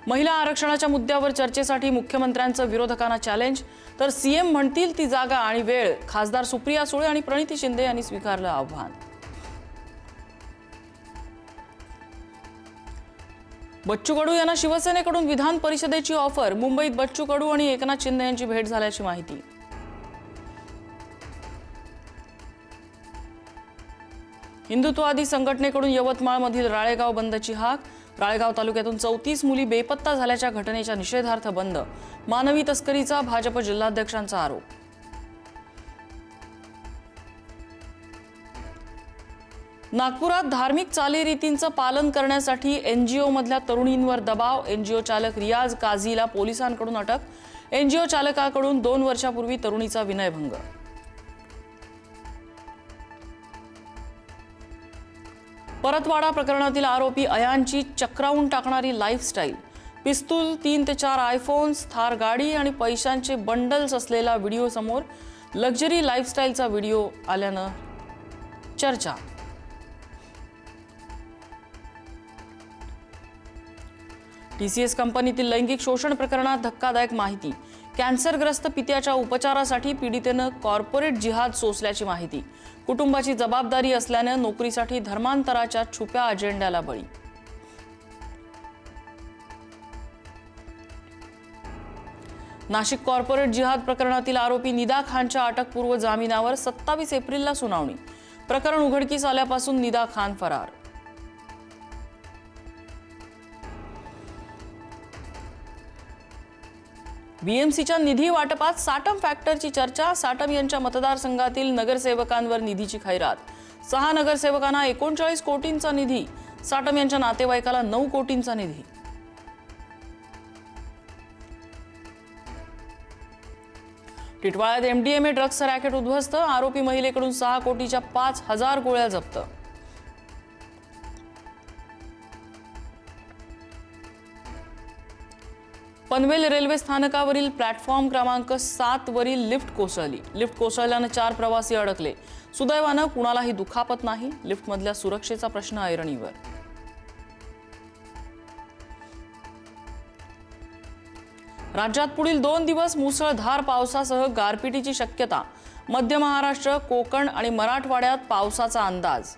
महिला आरक्षणाच्या मुद्द्यावर चर्चेसाठी मुख्यमंत्र्यांचं विरोधकांना चॅलेंज, तर सीएम म्हणतील ती जागा आणि वेळ खासदार सुप्रिया सुळे आणि प्रणिती शिंदे यांनी स्वीकारलं आव्हान। बच्चू कडू यांना शिवसेनेकडून विधान परिषदेची ऑफर, मुंबईत बच्चू कडू आणि एकनाथ शिंदे यांची भेट झाल्याची माहिती। हिंदुत्ववादी संघटनेकडून यवतमाळमधील राळेगाव बंदची हाक, राळेगाव तालुक्यातून 34 मुली बेपत्ता झाल्याच्या घटनेच्या निषेधार्थ बंद, मानवी तस्करीचा भाजप जिल्हाध्यक्षांचा आरोप। नागपुरात धार्मिक चालीरीतींचं पालन करण्यासाठी एनजीओ मधल्या तरुणींवर दबाव, एनजीओ चालक रियाज काझीला पोलिसांकडून अटक, एनजीओ चालकाकडून 2 वर्षापूर्वी तरुणीचा विनयभंग। परतवाडा प्रकरणातील आरोपी अयानची चक्रावून टाकणारी लाईफस्टाईल, पिस्तूल, 3 ते 4 आयफोन्स, थार गाडी आणि पैशांचे बंडल्स असलेला व्हिडिओ समोर, लक्झरी लाईफस्टाईलचा व्हिडिओ आल्यानं चर्चा। टीसीएस कंपनीतील लैंगिक शोषण प्रकरणात धक्कादायक माहिती, कॅन्सरग्रस्त पित्याच्या उपचारासाठी पीडितेनं कॉर्पोरेट जिहाद सोसल्याची माहिती, कुटुंबाची जबाबदारी असल्याने नोकरीसाठी धर्मांतराच्या छुप्या अजेंड्याला बळी। नाशिक कॉर्पोरेट जिहाद प्रकरणातील आरोपी निदा खानच्या अटकपूर्व जामिनावर 27 एप्रिलला सुनावणी, प्रकरण उघडकीस आल्यापासून निदा खान फरार। बीएमसीच्या निधी वाटपात साटम फॅक्टरची चर्चा, साटम यांच्या मतदारसंघातील नगरसेवकांवर निधीची खैरात, 6 नगरसेवकांना 39 कोटींचा निधी, साटम यांच्या नातेवाईकाला 9 कोटींचा निधी। टिटवाळ्यात एमडीएमए ड्रग्स रॅकेट उद्ध्वस्त, आरोपी महिलेकडून 6 कोटीच्या 5000 गोळ्या जप्त। पनवेल रेल्वे स्थानकावरील प्लॅटफॉर्म क्रमांक 7 वरील लिफ्ट कोसळली, लिफ्ट कोसळल्यानं 4 प्रवासी अडकले, सुदैवानं कुणालाही दुखापत नाही, लिफ्टमधल्या सुरक्षेचा प्रश्न ऐरणीवर। राज्यात पुढील 2 दिवस मुसळधार पावसासह गारपिटीची शक्यता, मध्य महाराष्ट्र, कोकण आणि मराठवाड्यात पावसाचा अंदाज।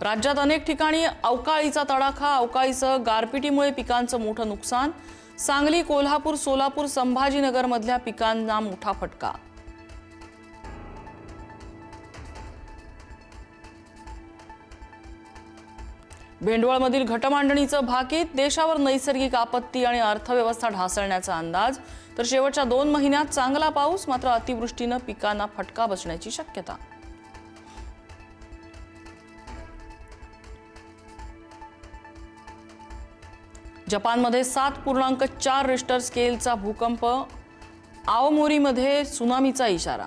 राज्यात अनेक ठिकाणी अवकाळीचा तडाखा, अवकाळीसह गारपिटीमुळे पिकांचं मोठं नुकसान, सांगली, कोल्हापूर, सोलापूर, संभाजीनगर मधल्या पिकांना मोठा फटका। भेंडवळमधील घटमांडणीचं भाकीत, देशावर नैसर्गिक आपत्ती आणि अर्थव्यवस्था ढासळण्याचा अंदाज, तर शेवटच्या 2 महिन्यात चांगला पाऊस, मात्र अतिवृष्टीनं पिकांना फटका बसण्याची शक्यता। जपानमध्ये 7.4 रिश्टर स्केलचा भूकंप, आओमोरीमध्ये सुनामीचा इशारा।